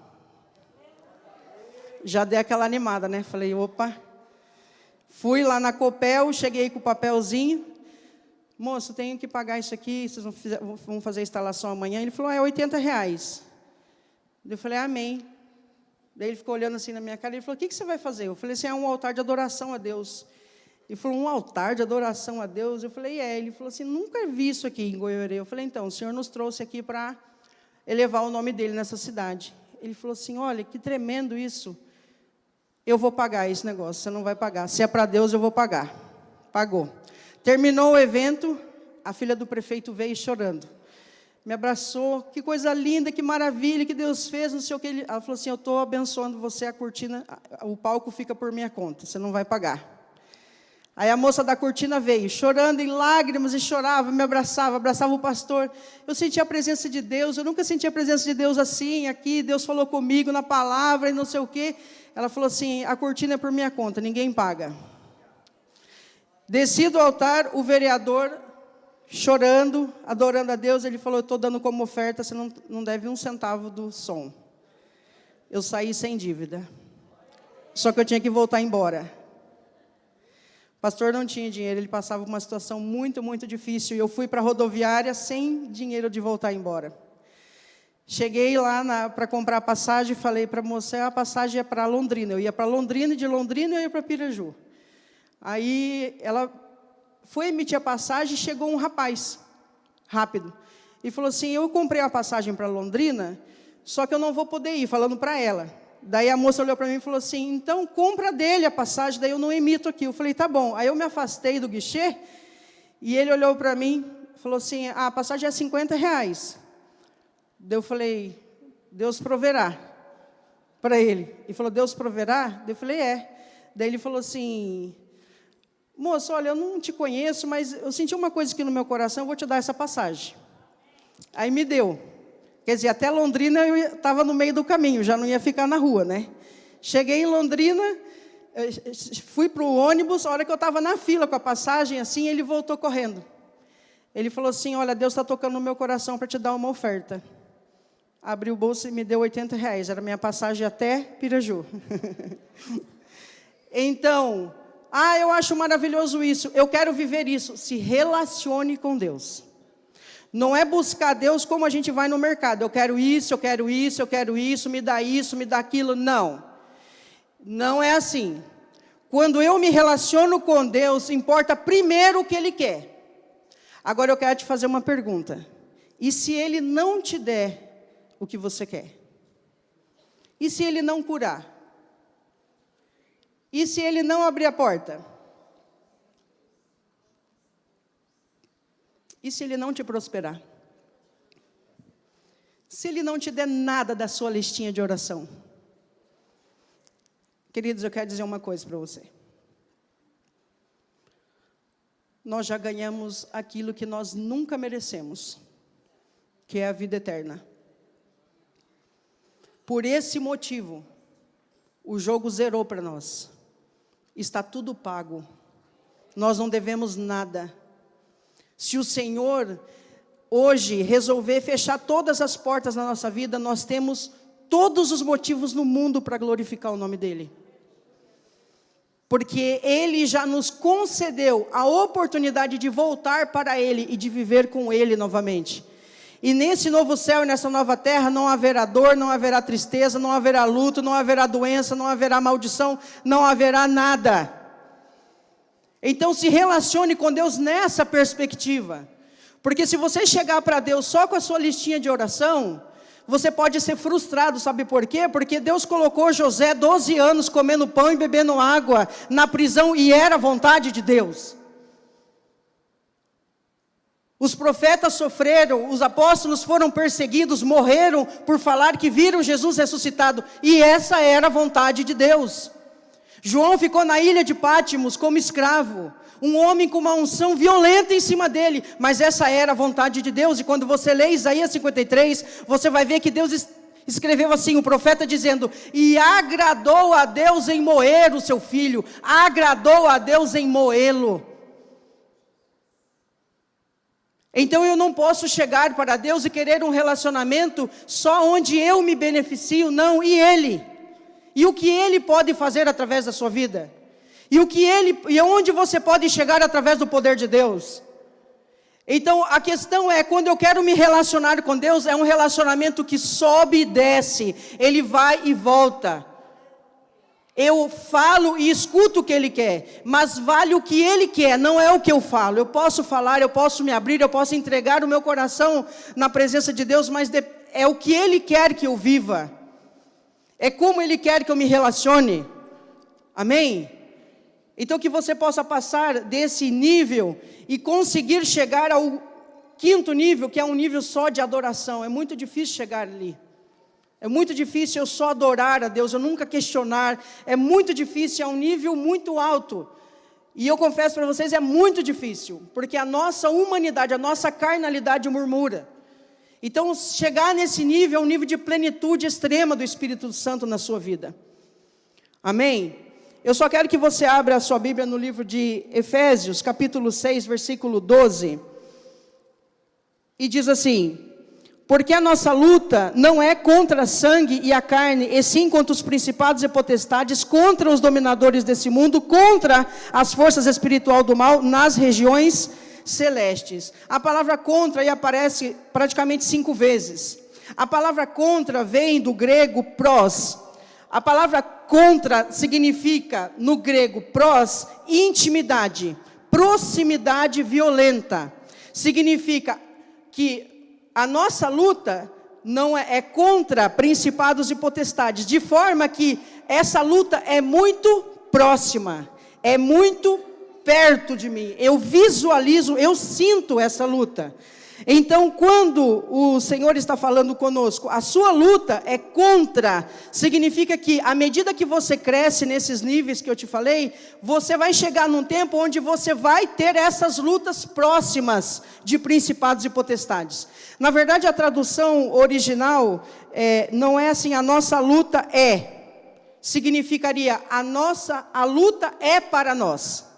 Já dei aquela animada, né? Falei, opa. Fui lá na Copel, cheguei com o papelzinho. Moço, tenho que pagar isso aqui, vocês vão fazer a instalação amanhã. Ele falou, é R$80. Eu falei, amém. Daí ele ficou olhando assim na minha cara, ele falou, o que você vai fazer? Eu falei assim, é um altar de adoração a Deus. Ele falou, um altar de adoração a Deus? Eu falei, é. Ele falou assim, nunca vi isso aqui em Goiorê. Eu falei, então, o Senhor nos trouxe aqui para elevar o nome dele nessa cidade. Ele falou assim, olha, que tremendo isso. Eu vou pagar esse negócio, você não vai pagar. Se é para Deus, eu vou pagar. Pagou. Terminou o evento, a filha do prefeito veio chorando. Me abraçou, que coisa linda, que maravilha que Deus fez, não sei o que. Ela falou assim, eu estou abençoando você, a cortina, o palco fica por minha conta, você não vai pagar. Aí a moça da cortina veio, chorando em lágrimas, e chorava, me abraçava o pastor. Eu senti a presença de Deus, eu nunca senti a presença de Deus assim, aqui, Deus falou comigo na palavra e não sei o quê. Ela falou assim, a cortina é por minha conta, ninguém paga. Desci do altar, o vereador, chorando, adorando a Deus, ele falou, eu estou dando como oferta, você não deve 1 centavo do som. Eu saí sem dívida. Só que eu tinha que voltar embora. O pastor não tinha dinheiro, ele passava por uma situação muito, muito difícil. E eu fui para a rodoviária sem dinheiro de voltar embora. Cheguei lá para comprar a passagem e falei para a moça, a passagem é para Londrina. Eu ia para Londrina, e de Londrina eu ia para Piraju. Aí ela foi emitir a passagem e chegou um rapaz, rápido. E falou assim, eu comprei a passagem para Londrina, só que eu não vou poder ir, falando para ela. Daí a moça olhou para mim e falou assim, então compra dele a passagem, daí eu não emito aqui. Eu falei, tá bom. Aí eu me afastei do guichê, e ele olhou para mim, falou assim, a passagem é R$50. Daí eu falei, Deus proverá para ele. Ele falou, Deus proverá? Daí eu falei, é. Daí ele falou assim, moço, olha, eu não te conheço, mas eu senti uma coisa aqui no meu coração, eu vou te dar essa passagem. Aí me deu. Quer dizer, até Londrina eu estava no meio do caminho, já não ia ficar na rua, né? Cheguei em Londrina, fui para o ônibus, a hora que eu estava na fila com a passagem, assim, ele voltou correndo. Ele falou assim, olha, Deus está tocando no meu coração para te dar uma oferta. Abriu o bolso e me deu R$80, era a minha passagem até Piraju. Então, eu acho maravilhoso isso, eu quero viver isso. Se relacione com Deus. Não é buscar Deus como a gente vai no mercado. Eu quero isso, eu quero isso, eu quero isso, me dá aquilo. Não. Não é assim. Quando eu me relaciono com Deus, importa primeiro o que Ele quer. Agora eu quero te fazer uma pergunta. E se Ele não te der o que você quer? E se Ele não curar? E se Ele não abrir a porta? E se Ele não te prosperar? Se Ele não te der nada da sua listinha de oração? Queridos, eu quero dizer uma coisa para você. Nós já ganhamos aquilo que nós nunca merecemos, que é a vida eterna. Por esse motivo, o jogo zerou para nós. Está tudo pago. Nós não devemos nada. Se o Senhor hoje resolver fechar todas as portas na nossa vida, nós temos todos os motivos no mundo para glorificar o nome dEle. Porque Ele já nos concedeu a oportunidade de voltar para Ele e de viver com Ele novamente. E nesse novo céu e nessa nova terra não haverá dor, não haverá tristeza, não haverá luto, não haverá doença, não haverá maldição, não haverá nada. Então se relacione com Deus nessa perspectiva. Porque se você chegar para Deus só com a sua listinha de oração, você pode ser frustrado, sabe por quê? Porque Deus colocou José 12 anos comendo pão e bebendo água na prisão e era a vontade de Deus. Os profetas sofreram, os apóstolos foram perseguidos, morreram por falar que viram Jesus ressuscitado. E essa era a vontade de Deus. João ficou na ilha de Pátimos como escravo. Um homem com uma unção violenta em cima dele. Mas essa era a vontade de Deus. E quando você lê Isaías 53, você vai ver que Deus escreveu assim, o profeta dizendo: e agradou a Deus em moer o seu filho. Agradou a Deus em moê-lo. Então eu não posso chegar para Deus e querer um relacionamento só onde eu me beneficio, não, e Ele. E o que Ele pode fazer através da sua vida? E onde você pode chegar através do poder de Deus? Então a questão é, quando eu quero me relacionar com Deus, é um relacionamento que sobe e desce, Ele vai e volta. Eu falo e escuto o que Ele quer, mas vale o que Ele quer, não é o que eu falo. Eu posso falar, eu posso me abrir, eu posso entregar o meu coração na presença de Deus, mas é o que Ele quer que eu viva. É como Ele quer que eu me relacione. Amém? Então que você possa passar desse nível e conseguir chegar ao 5º nível, que é um nível só de adoração. É muito difícil chegar ali. É muito difícil eu só adorar a Deus, eu nunca questionar. É muito difícil, é um nível muito alto. E eu confesso para vocês, é muito difícil, porque a nossa humanidade, a nossa carnalidade murmura. Então, chegar nesse nível é um nível de plenitude extrema do Espírito Santo na sua vida. Amém? Eu só quero que você abra a sua Bíblia no livro de Efésios, capítulo 6, versículo 12. E diz assim: porque a nossa luta não é contra a sangue e a carne, e sim contra os principados e potestades, contra os dominadores desse mundo, contra as forças espirituais do mal nas regiões celestes. A palavra contra aí aparece praticamente 5 vezes. A palavra contra vem do grego pros. A palavra contra significa, no grego, pros, intimidade, proximidade violenta. Significa que a nossa luta não é contra principados e potestades, de forma que essa luta é muito próxima, é muito perto de mim. Eu visualizo, eu sinto essa luta. Então, quando o Senhor está falando conosco, a sua luta é contra, significa que à medida que você cresce nesses níveis que eu te falei, você vai chegar num tempo onde você vai ter essas lutas próximas de principados e potestades. Na verdade, a tradução original não é assim, a nossa luta significaria, a luta é para nós.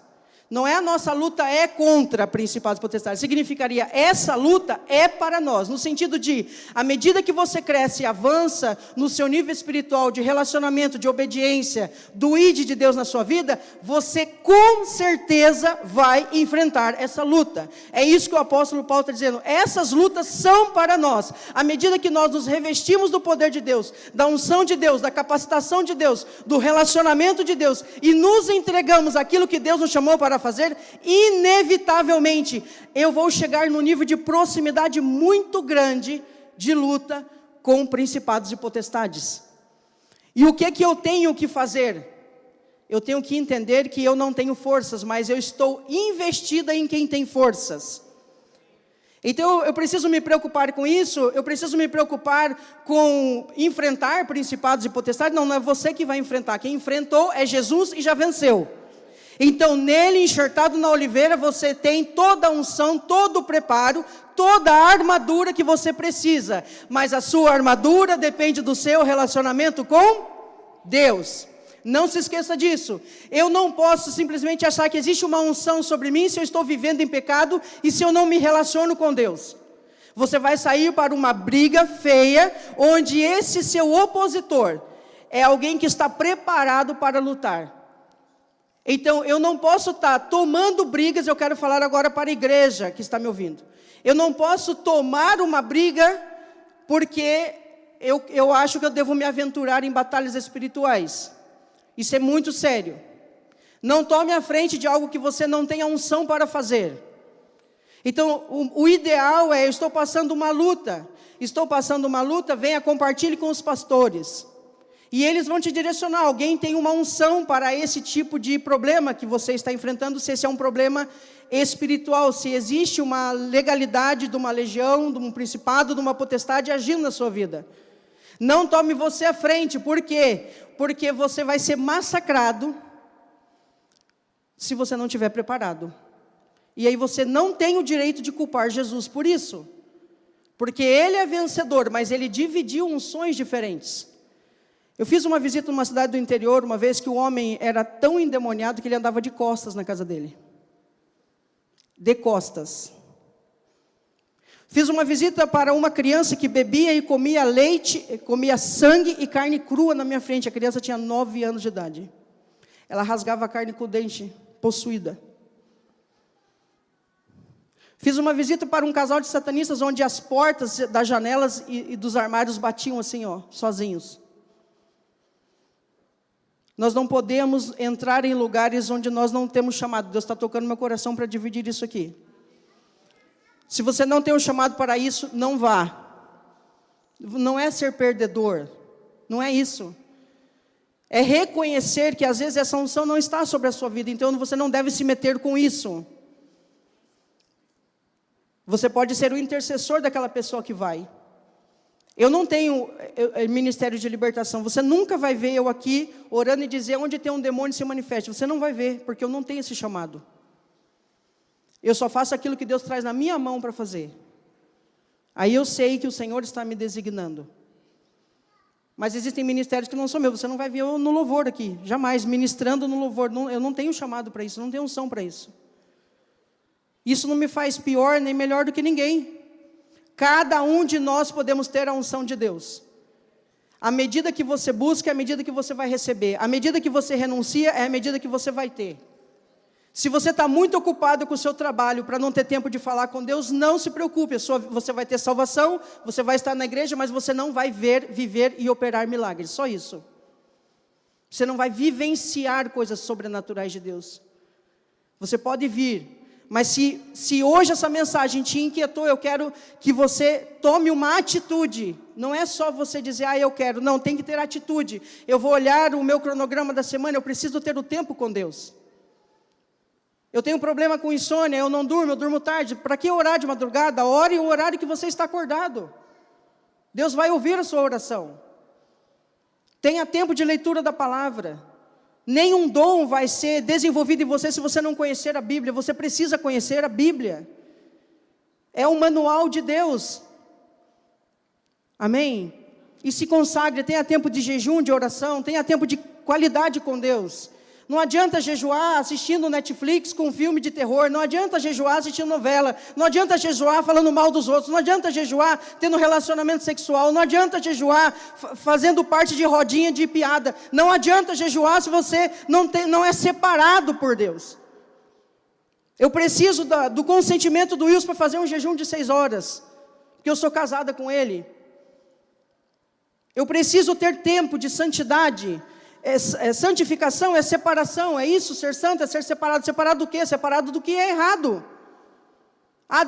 Não é a nossa luta é contra principados e potestades, significaria essa luta é para nós, no sentido de, à medida que você cresce e avança no seu nível espiritual de relacionamento, de obediência, do ID de Deus na sua vida, você com certeza vai enfrentar essa luta. É isso que o apóstolo Paulo está dizendo, essas lutas são para nós, à medida que nós nos revestimos do poder de Deus, da unção de Deus, da capacitação de Deus, do relacionamento de Deus, e nos entregamos aquilo que Deus nos chamou para fazer, inevitavelmente eu vou chegar num nível de proximidade muito grande de luta com principados e potestades. E o que eu tenho que fazer? Eu tenho que entender que eu não tenho forças, mas eu estou investida em quem tem forças. Então eu preciso me preocupar com isso, eu preciso me preocupar com enfrentar principados e potestades. Não é você que vai enfrentar, quem enfrentou é Jesus e já venceu. Então nele, enxertado na oliveira, você tem toda a unção, todo o preparo, toda a armadura que você precisa. Mas a sua armadura depende do seu relacionamento com Deus. Não se esqueça disso. Eu não posso simplesmente achar que existe uma unção sobre mim se eu estou vivendo em pecado e se eu não me relaciono com Deus. Você vai sair para uma briga feia, onde esse seu opositor é alguém que está preparado para lutar. Então, eu não posso estar tomando brigas, eu quero falar agora para a igreja que está me ouvindo. Eu não posso tomar uma briga porque eu acho que eu devo me aventurar em batalhas espirituais. Isso é muito sério. Não tome a frente de algo que você não tem a unção para fazer. Então, o ideal é, eu estou passando uma luta. Venha, compartilhe com os pastores. E eles vão te direcionar, alguém tem uma unção para esse tipo de problema que você está enfrentando, se esse é um problema espiritual, se existe uma legalidade de uma legião, de um principado, de uma potestade agindo na sua vida. Não tome você à frente, por quê? Porque você vai ser massacrado se você não estiver preparado. E aí você não tem o direito de culpar Jesus por isso. Porque ele é vencedor, mas ele dividiu unções diferentes. Eu fiz uma visita numa cidade do interior, uma vez que o homem era tão endemoniado que ele andava de costas na casa dele. De costas. Fiz uma visita para uma criança que bebia e comia leite, comia sangue e carne crua na minha frente. A criança tinha 9 anos de idade. Ela rasgava a carne com o dente, possuída. Fiz uma visita para um casal de satanistas, onde as portas das janelas e dos armários batiam assim, ó, sozinhos. Nós não podemos entrar em lugares onde nós não temos chamado. Deus está tocando meu coração para dividir isso aqui. Se você não tem um chamado para isso, não vá. Não é ser perdedor, não é isso. É reconhecer que às vezes essa unção não está sobre a sua vida, então você não deve se meter com isso. Você pode ser o intercessor daquela pessoa que vai. Eu não tenho ministério de libertação. Você nunca vai ver eu aqui orando e dizer onde tem um demônio se manifeste. Você não vai ver, porque eu não tenho esse chamado. Eu só faço aquilo que Deus traz na minha mão para fazer. Aí eu sei que o Senhor está me designando. Mas existem ministérios que não são meus. Você não vai ver eu no louvor aqui, jamais, ministrando no louvor. Eu não tenho chamado para isso, não tenho unção para isso. Isso não me faz pior nem melhor do que ninguém. Cada um de nós podemos ter a unção de Deus. À medida que você busca, é à medida que você vai receber. À medida que você renuncia, é à medida que você vai ter. Se você está muito ocupado com o seu trabalho para não ter tempo de falar com Deus, não se preocupe. Você vai ter salvação, você vai estar na igreja, mas você não vai viver e operar milagres. Só isso. Você não vai vivenciar coisas sobrenaturais de Deus. Você pode vir. Mas se hoje essa mensagem te inquietou, eu quero que você tome uma atitude. Não é só você dizer, eu quero. Não, tem que ter atitude. Eu vou olhar o meu cronograma da semana, eu preciso ter o tempo com Deus. Eu tenho um problema com insônia, eu não durmo, eu durmo tarde. Para que orar de madrugada? Ore o horário que você está acordado. Deus vai ouvir a sua oração. Tenha tempo de leitura da palavra. Nenhum dom vai ser desenvolvido em você se você não conhecer a Bíblia. Você precisa conhecer a Bíblia. É o manual de Deus. Amém? E se consagre, tenha tempo de jejum, de oração, tenha tempo de qualidade com Deus. Não adianta jejuar assistindo Netflix com um filme de terror. Não adianta jejuar assistindo novela. Não adianta jejuar falando mal dos outros. Não adianta jejuar tendo relacionamento sexual. Não adianta jejuar fazendo parte de rodinha de piada. Não adianta jejuar se você não é separado por Deus. Eu preciso do consentimento do Wilson para fazer um jejum de 6 horas. Porque eu sou casada com ele. Eu preciso ter tempo de santidade. Santificação é separação, é isso, ser santo é ser separado. Separado do quê? Separado do que é errado.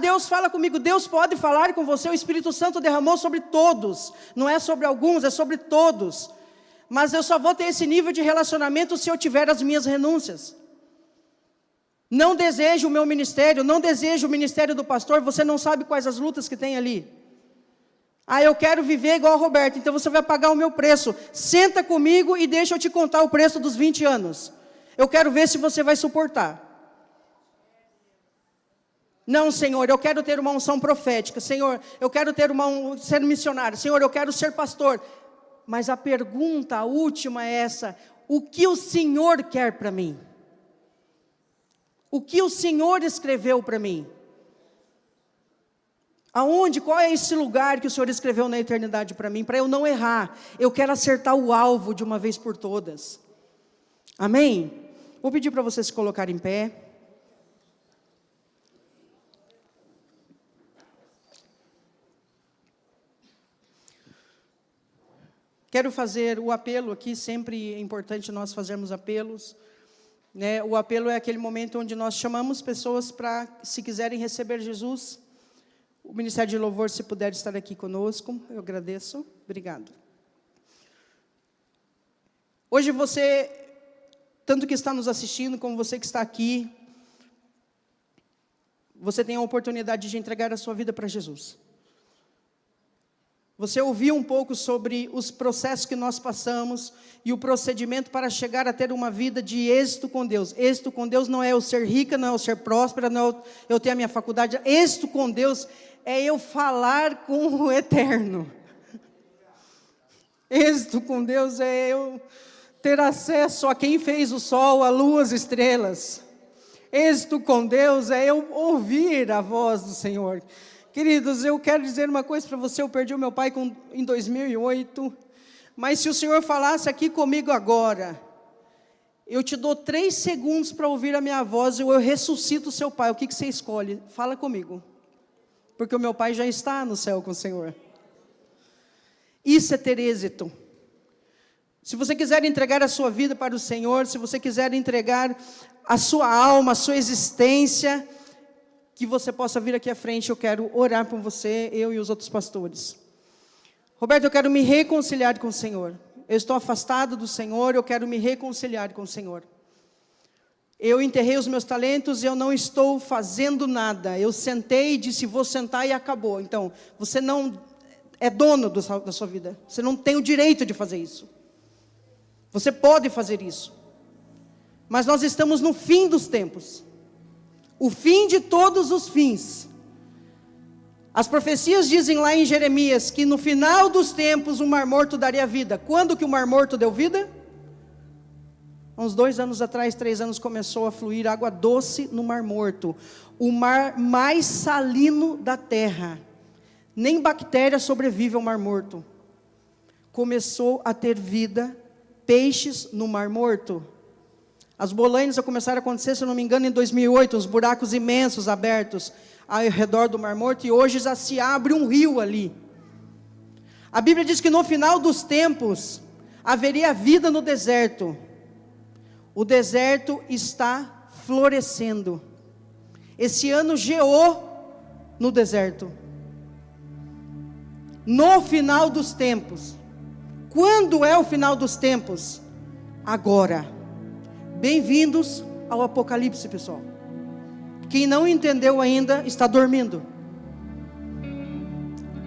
Deus fala comigo, Deus pode falar com você, o Espírito Santo derramou sobre todos, não é sobre alguns, é sobre todos. Mas eu só vou ter esse nível de relacionamento se eu tiver as minhas renúncias. Não desejo o meu ministério, não desejo o ministério do pastor, você não sabe quais as lutas que tem ali. Eu quero viver igual a Roberto, então você vai pagar o meu preço. Senta comigo e deixa eu te contar o preço dos 20 anos. Eu quero ver se você vai suportar. Não, Senhor, eu quero ter uma unção profética. Senhor, eu quero ser missionário. Senhor, eu quero ser pastor. Mas a pergunta, a última é essa: o que o Senhor quer para mim? O que o Senhor escreveu para mim? Qual é esse lugar que o Senhor escreveu na eternidade para mim? Para eu não errar, eu quero acertar o alvo de uma vez por todas. Amém? Vou pedir para você se colocar em pé. Quero fazer o apelo aqui, sempre é importante nós fazermos apelos. Né? O apelo é aquele momento onde nós chamamos pessoas para, se quiserem receber Jesus. O Ministério de Louvor, se puder estar aqui conosco, eu agradeço. Obrigado. Hoje você, tanto que está nos assistindo, como você que está aqui, você tem a oportunidade de entregar a sua vida para Jesus. Você ouviu um pouco sobre os processos que nós passamos e o procedimento para chegar a ter uma vida de êxito com Deus. Êxito com Deus não é eu ser rica, não é eu ser próspera, não é eu ter a minha faculdade. Êxito com Deus é eu falar com o Eterno. Êxito com Deus é eu ter acesso a quem fez o sol, a lua, as estrelas. Êxito com Deus é eu ouvir a voz do Senhor. Queridos, eu quero dizer uma coisa para você, eu perdi o meu pai em 2008, mas se o Senhor falasse aqui comigo agora, eu te dou 3 segundos para ouvir a minha voz, eu ressuscito o seu pai, o que você escolhe? Fala comigo, porque o meu pai já está no céu com o Senhor. Isso é ter êxito. Se você quiser entregar a sua vida para o Senhor, se você quiser entregar a sua alma, a sua existência, que você possa vir aqui à frente, eu quero orar por você, eu e os outros pastores. Roberto, eu quero me reconciliar com o Senhor. Eu estou afastado do Senhor, eu quero me reconciliar com o Senhor. Eu enterrei os meus talentos e eu não estou fazendo nada. Eu sentei e disse, vou sentar e acabou. Então, você não é dono da sua vida. Você não tem o direito de fazer isso. Você pode fazer isso. Mas nós estamos no fim dos tempos. O fim de todos os fins. As profecias dizem lá em Jeremias que no final dos tempos o Mar Morto daria vida. Quando que o Mar Morto deu vida? Uns 2 anos atrás, 3 anos, começou a fluir água doce no Mar Morto. O mar mais salino da terra. Nem bactéria sobrevive ao Mar Morto. Começou a ter vida, peixes no Mar Morto. As bolainas começaram a acontecer, se eu não me engano, em 2008, uns buracos imensos abertos ao redor do Mar Morto, e hoje já se abre um rio ali. A Bíblia diz que no final dos tempos, haveria vida no deserto. O deserto está florescendo. Esse ano geou no deserto. No final dos tempos. Quando é o final dos tempos? Agora. Bem-vindos ao Apocalipse, pessoal. Quem não entendeu ainda está dormindo.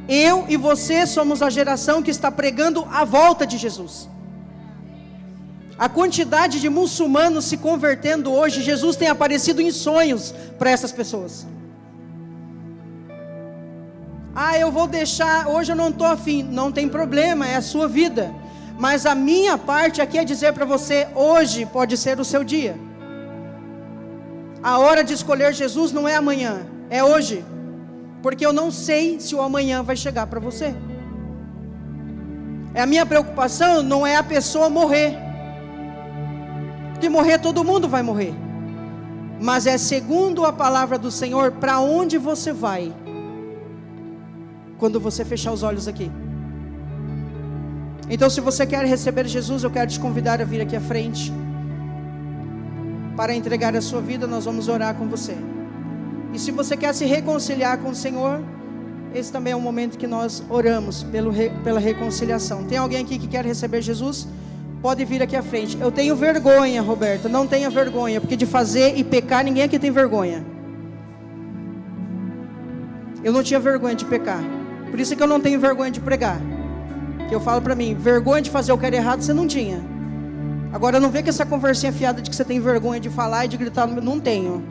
Eu e você somos a geração que está pregando a volta de Jesus. A quantidade de muçulmanos se convertendo hoje, Jesus tem aparecido em sonhos para essas pessoas. Eu vou deixar, hoje eu não estou afim. Não tem problema, é a sua vida. Mas a minha parte aqui é dizer para você, hoje pode ser o seu dia. A hora de escolher Jesus não é amanhã, é hoje. Porque eu não sei se o amanhã vai chegar para você. A minha preocupação não é a pessoa morrer. Porque morrer todo mundo vai morrer. Mas é segundo a palavra do Senhor, para onde você vai quando você fechar os olhos aqui. Então, se você quer receber Jesus, eu quero te convidar a vir aqui à frente. Para entregar a sua vida, nós vamos orar com você. E se você quer se reconciliar com o Senhor, esse também é um momento que nós oramos pela reconciliação. Tem alguém aqui que quer receber Jesus? Pode vir aqui à frente. Eu tenho vergonha, Roberto. Não tenha vergonha, porque de fazer e pecar, ninguém aqui tem vergonha. Eu não tinha vergonha de pecar. Por isso que eu não tenho vergonha de pregar. Que eu falo para mim, vergonha de fazer o que era errado, você não tinha. Agora não vê que essa conversinha fiada de que você tem vergonha de falar e de gritar, não tenho.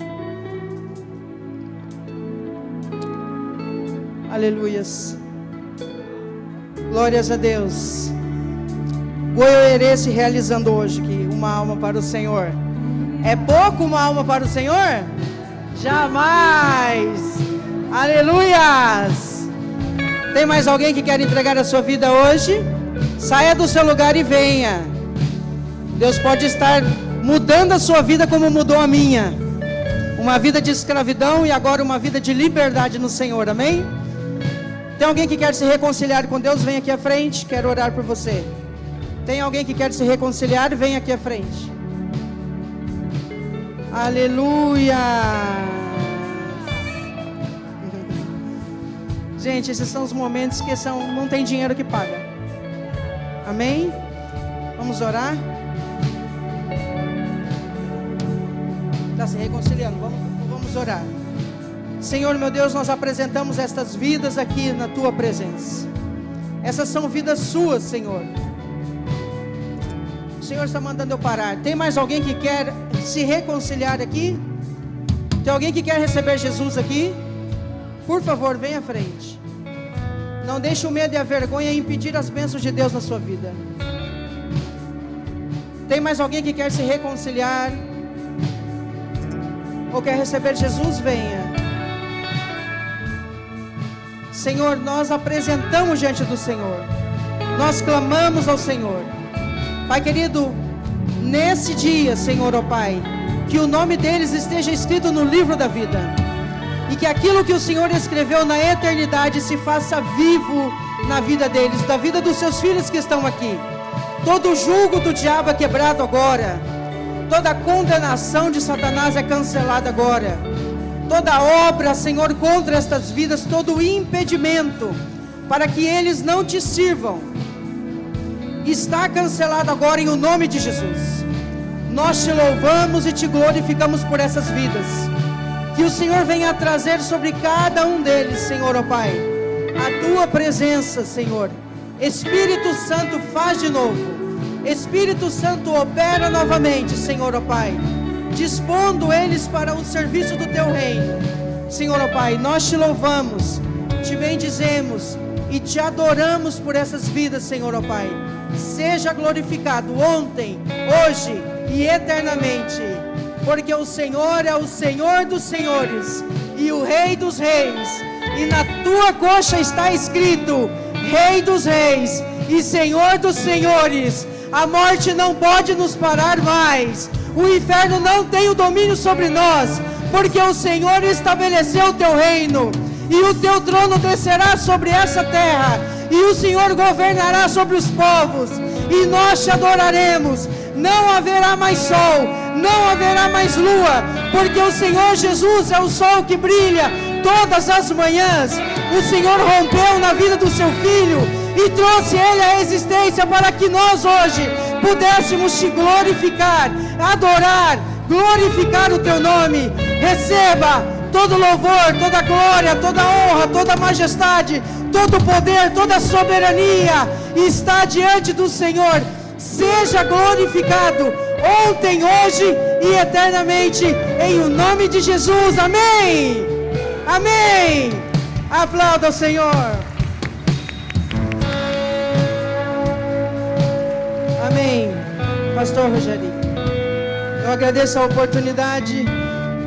Aleluias. Glórias a Deus. Goiôerê se realizando hoje aqui, uma alma para o Senhor. É pouco uma alma para o Senhor? Jamais. Aleluias. Tem mais alguém que quer entregar a sua vida hoje? Saia do seu lugar e venha. Deus pode estar mudando a sua vida como mudou a minha. Uma vida de escravidão e agora uma vida de liberdade no Senhor, amém? Tem alguém que quer se reconciliar com Deus? Vem aqui à frente, quero orar por você. Tem alguém que quer se reconciliar? Vem aqui à frente. Aleluia. Gente, esses são os momentos que não tem dinheiro que paga. Amém? Vamos orar? Está se reconciliando, vamos orar. Senhor meu Deus, nós apresentamos estas vidas aqui na Tua presença. Essas são vidas Suas, Senhor. O Senhor está mandando eu parar. Tem mais alguém que quer se reconciliar aqui? Tem alguém que quer receber Jesus aqui? Por favor, venha à frente. Não deixe o medo e a vergonha impedir as bênçãos de Deus na sua vida. Tem mais alguém que quer se reconciliar? Ou quer receber Jesus? Venha. Senhor, nós apresentamos diante do Senhor, nós clamamos ao Senhor. Pai querido, nesse dia, Senhor, ó Pai, que o nome deles esteja escrito no livro da vida, e que aquilo que o Senhor escreveu na eternidade se faça vivo na vida deles, da vida dos seus filhos que estão aqui. Todo jugo do diabo é quebrado agora, toda condenação de Satanás é cancelada agora, toda obra, Senhor, contra estas vidas, todo impedimento para que eles não te sirvam, está cancelado agora em o nome de Jesus. Nós te louvamos e te glorificamos por essas vidas, que o Senhor venha trazer sobre cada um deles, Senhor, ó Pai, a tua presença, Senhor. Espírito Santo, faz de novo. Espírito Santo, opera novamente, Senhor, ó Pai, dispondo eles para o serviço do teu reino. Senhor, ó Pai, nós te louvamos, te bendizemos e te adoramos por essas vidas, Senhor, ó Pai. Seja glorificado ontem, hoje e eternamente, porque o Senhor é o Senhor dos senhores e o Rei dos reis, e na tua coxa está escrito Rei dos reis e Senhor dos senhores. A morte não pode nos parar mais, o inferno não tem o domínio sobre nós, porque o Senhor estabeleceu o teu reino, e o teu trono descerá sobre essa terra, e o Senhor governará sobre os povos, e nós te adoraremos. Não haverá mais sol, não haverá mais lua, porque o Senhor Jesus é o sol que brilha todas as manhãs. O Senhor rompeu na vida do seu filho e trouxe ele à existência para que nós hoje pudéssemos te glorificar, adorar, glorificar o teu nome. Receba todo louvor, toda glória, toda honra, toda majestade, todo poder, toda soberania está diante do Senhor. Seja glorificado ontem, hoje e eternamente, em o nome de Jesus. Amém. Amém. Aplauda o Senhor. Amém. Pastor Rogério, eu agradeço a oportunidade.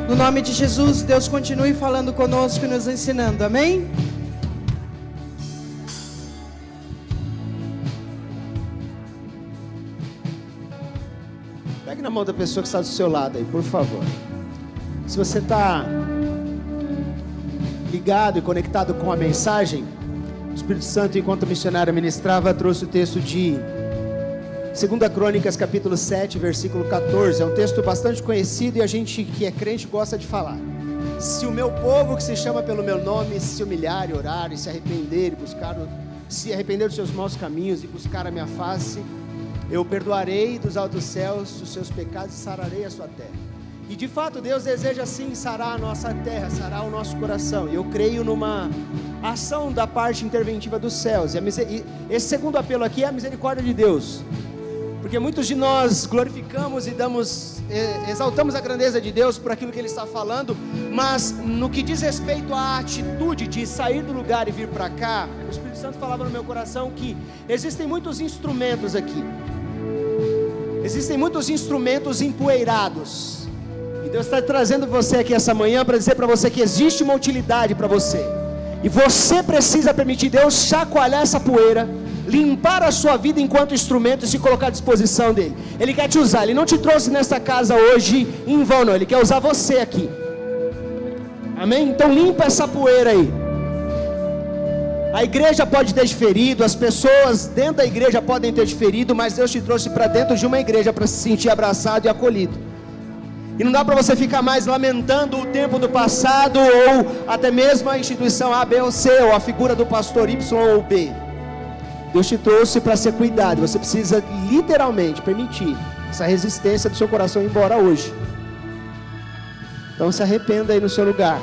No nome de Jesus, Deus continue falando conosco e nos ensinando. Amém? Pegue na mão da pessoa que está do seu lado aí, por favor. Se você está ligado e conectado com a mensagem, o Espírito Santo, enquanto o missionário ministrava, trouxe o texto de 2 Crônicas, capítulo 7, versículo 14. É um texto bastante conhecido e a gente que é crente gosta de falar. Se o meu povo, que se chama pelo meu nome, se humilhar e orar e se arrepender e buscar, se arrepender dos seus maus caminhos e buscar a minha face, eu perdoarei dos altos céus os seus pecados e sararei a sua terra. E de fato Deus deseja sim sarar a nossa terra, sarar o nosso coração. E eu creio numa ação da parte interventiva dos céus. E esse segundo apelo aqui é a misericórdia de Deus. Porque muitos de nós glorificamos e exaltamos a grandeza de Deus por aquilo que Ele está falando, mas no que diz respeito à atitude de sair do lugar e vir para cá, o Espírito Santo falava no meu coração que existem muitos instrumentos aqui, existem muitos instrumentos empoeirados, e Deus está trazendo você aqui essa manhã para dizer para você que existe uma utilidade para você, e você precisa permitir Deus chacoalhar essa poeira, limpar a sua vida enquanto instrumento e se colocar à disposição dele. Ele quer te usar, Ele não te trouxe nessa casa hoje em vão não, Ele quer usar você aqui. Amém? Então limpa essa poeira aí. A igreja pode ter diferido, as pessoas dentro da igreja podem ter diferido, mas Deus te trouxe para dentro de uma igreja para se sentir abraçado e acolhido. E não dá para você ficar mais lamentando o tempo do passado, ou até mesmo a instituição A, B ou C, ou a figura do pastor Y ou B. Deus te trouxe para ser cuidado. Você precisa literalmente permitir essa resistência do seu coração ir embora hoje. Então se arrependa aí no seu lugar.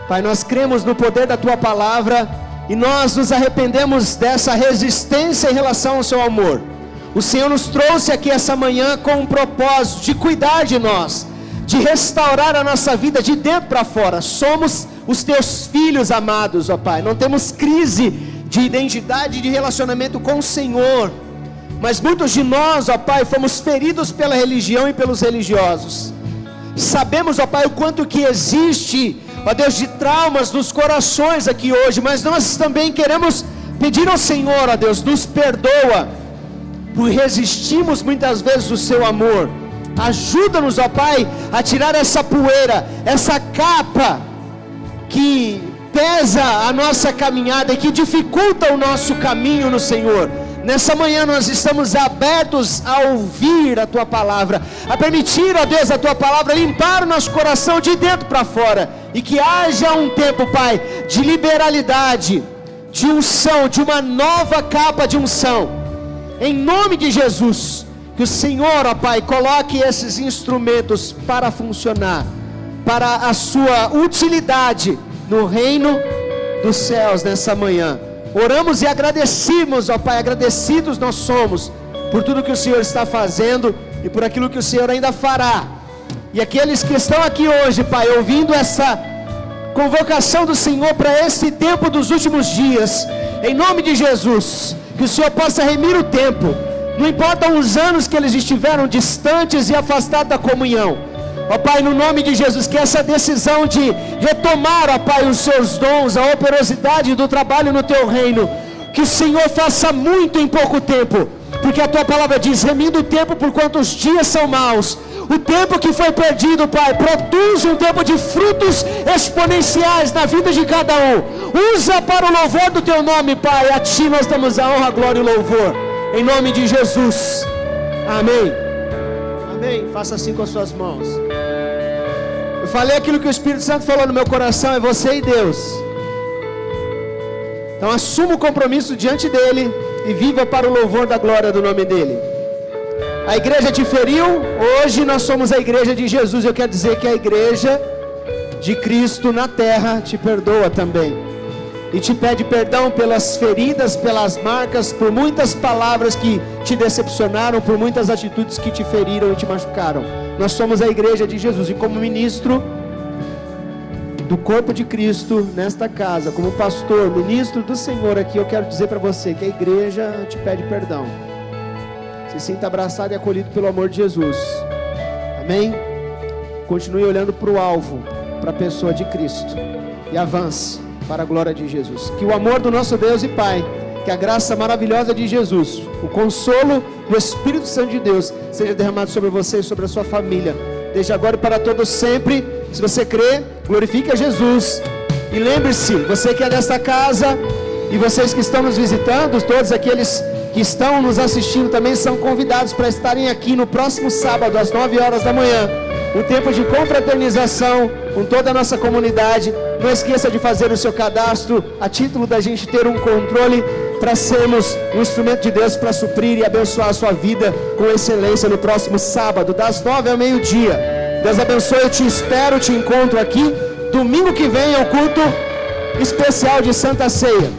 Pai, nós cremos no poder da Tua palavra e nós nos arrependemos dessa resistência em relação ao Seu amor. O Senhor nos trouxe aqui essa manhã com um propósito de cuidar de nós, de restaurar a nossa vida de dentro para fora. Somos os Teus filhos amados, ó Pai. Não temos crise de identidade e de relacionamento com o Senhor, mas muitos de nós, ó Pai, fomos feridos pela religião e pelos religiosos. Sabemos, ó Pai, o quanto que existe ó Deus, de traumas nos corações aqui hoje, mas nós também queremos pedir ao Senhor, ó Deus, nos perdoa por resistirmos muitas vezes o seu amor. Ajuda-nos, ó Pai, a tirar essa poeira, essa capa que pesa a nossa caminhada e que dificulta o nosso caminho no Senhor. Nessa manhã nós estamos abertos a ouvir a Tua palavra, a permitir, ó Deus, a Tua palavra limpar o nosso coração de dentro para fora, e que haja um tempo, Pai, de liberalidade, de unção, de uma nova capa de unção, em nome de Jesus. Que o Senhor, ó Pai, coloque esses instrumentos para funcionar, para a sua utilidade no reino dos céus nessa manhã. Oramos e agradecemos, ó Pai, agradecidos nós somos por tudo que o Senhor está fazendo e por aquilo que o Senhor ainda fará. E aqueles que estão aqui hoje, Pai, ouvindo essa convocação do Senhor para esse tempo dos últimos dias, em nome de Jesus, que o Senhor possa remir o tempo. Não importam os anos que eles estiveram distantes e afastados da comunhão, ó Pai, no nome de Jesus, que essa decisão de retomar, ó Pai, os seus dons, a operosidade do trabalho no Teu reino, que o Senhor faça muito em pouco tempo, porque a Tua palavra diz, remindo o tempo por quanto os dias são maus. O tempo que foi perdido, Pai, produz um tempo de frutos exponenciais na vida de cada um. Usa para o louvor do Teu nome, Pai. A Ti nós damos a honra, a glória e o louvor, em nome de Jesus, amém. Amém. Faça assim com as suas mãos. Eu falei aquilo que o Espírito Santo falou no meu coração, é você e Deus. Então assuma o compromisso diante dele e viva para o louvor da glória do nome dele. A igreja te feriu, hoje nós somos a igreja de Jesus. Eu quero dizer que a igreja de Cristo na terra te perdoa também, e te pede perdão pelas feridas, pelas marcas, por muitas palavras que te decepcionaram, por muitas atitudes que te feriram e te machucaram. Nós somos a igreja de Jesus, e como ministro do corpo de Cristo nesta casa, como pastor, ministro do Senhor aqui, eu quero dizer para você que a igreja te pede perdão. Se sinta abraçado e acolhido pelo amor de Jesus, amém? Continue olhando para o alvo, para a pessoa de Cristo, e avance para a glória de Jesus. Que o amor do nosso Deus e Pai, que a graça maravilhosa de Jesus, o consolo do Espírito Santo de Deus seja derramado sobre você e sobre a sua família, desde agora e para todos sempre. Se você crê, glorifique a Jesus. E lembre-se, você que é desta casa e vocês que estão nos visitando, todos aqueles que estão nos assistindo também são convidados para estarem aqui no próximo sábado às 9 horas da manhã, um tempo de confraternização com toda a nossa comunidade. Não esqueça de fazer o seu cadastro, a título da gente ter um controle, para sermos um instrumento de Deus para suprir e abençoar a sua vida com excelência no próximo sábado, das 9 ao meio-dia. Deus abençoe, eu te espero, te encontro aqui. Domingo que vem é o culto especial de Santa Ceia,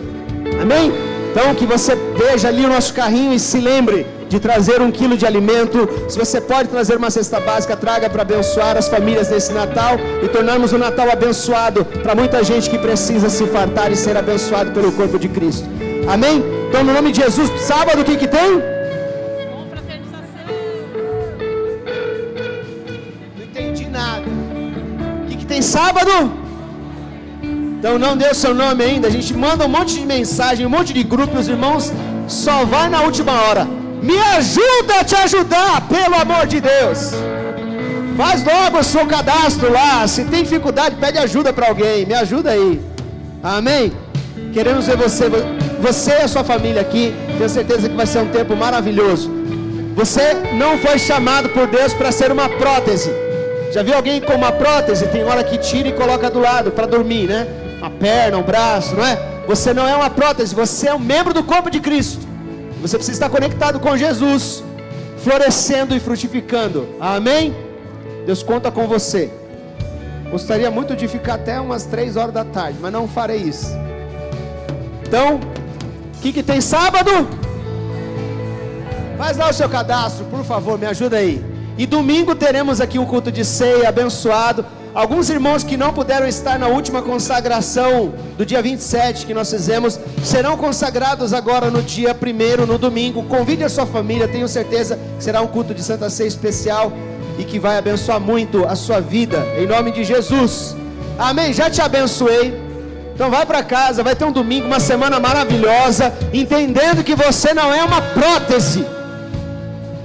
amém? Então que você veja ali o nosso carrinho e se lembre de trazer 1 quilo de alimento. Se você pode trazer uma cesta básica, traga para abençoar as famílias nesse Natal e tornarmos o Natal abençoado para muita gente que precisa se fartar e ser abençoado pelo corpo de Cristo, amém? Então no nome de Jesus, sábado o que que tem? Não entendi nada. O que que tem sábado? Então não deu seu nome ainda. A gente manda um monte de mensagem, um monte de grupo, os irmãos só vai na última hora. Me ajuda a te ajudar, pelo amor de Deus. Faz logo o seu cadastro lá. Se tem dificuldade, pede ajuda para alguém. Me ajuda aí, amém? Queremos ver você e a sua família aqui. Tenho certeza que vai ser um tempo maravilhoso. Você não foi chamado por Deus para ser uma prótese. Já viu alguém com uma prótese? Tem hora que tira e coloca do lado para dormir, né? Uma perna, um braço, não é? Você não é uma prótese, você é um membro do corpo de Cristo. Você precisa estar conectado com Jesus, florescendo e frutificando, amém? Deus conta com você. Gostaria muito de ficar até umas 3 horas da tarde, mas não farei isso. Então, o que tem sábado? Faz lá o seu cadastro, por favor, me ajuda aí. E domingo teremos aqui um culto de ceia abençoado. Alguns irmãos que não puderam estar na última consagração do dia 27 que nós fizemos, serão consagrados agora no dia 1º, no domingo. Convide a sua família, tenho certeza que será um culto de Santa Ceia especial e que vai abençoar muito a sua vida, em nome de Jesus. Amém? Já te abençoei. Então vai para casa, vai ter um domingo, uma semana maravilhosa, entendendo que você não é uma prótese.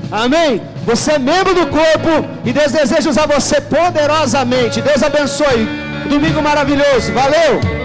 Amém? Você é membro do corpo e Deus deseja usar você poderosamente. Deus abençoe. Domingo maravilhoso. Valeu!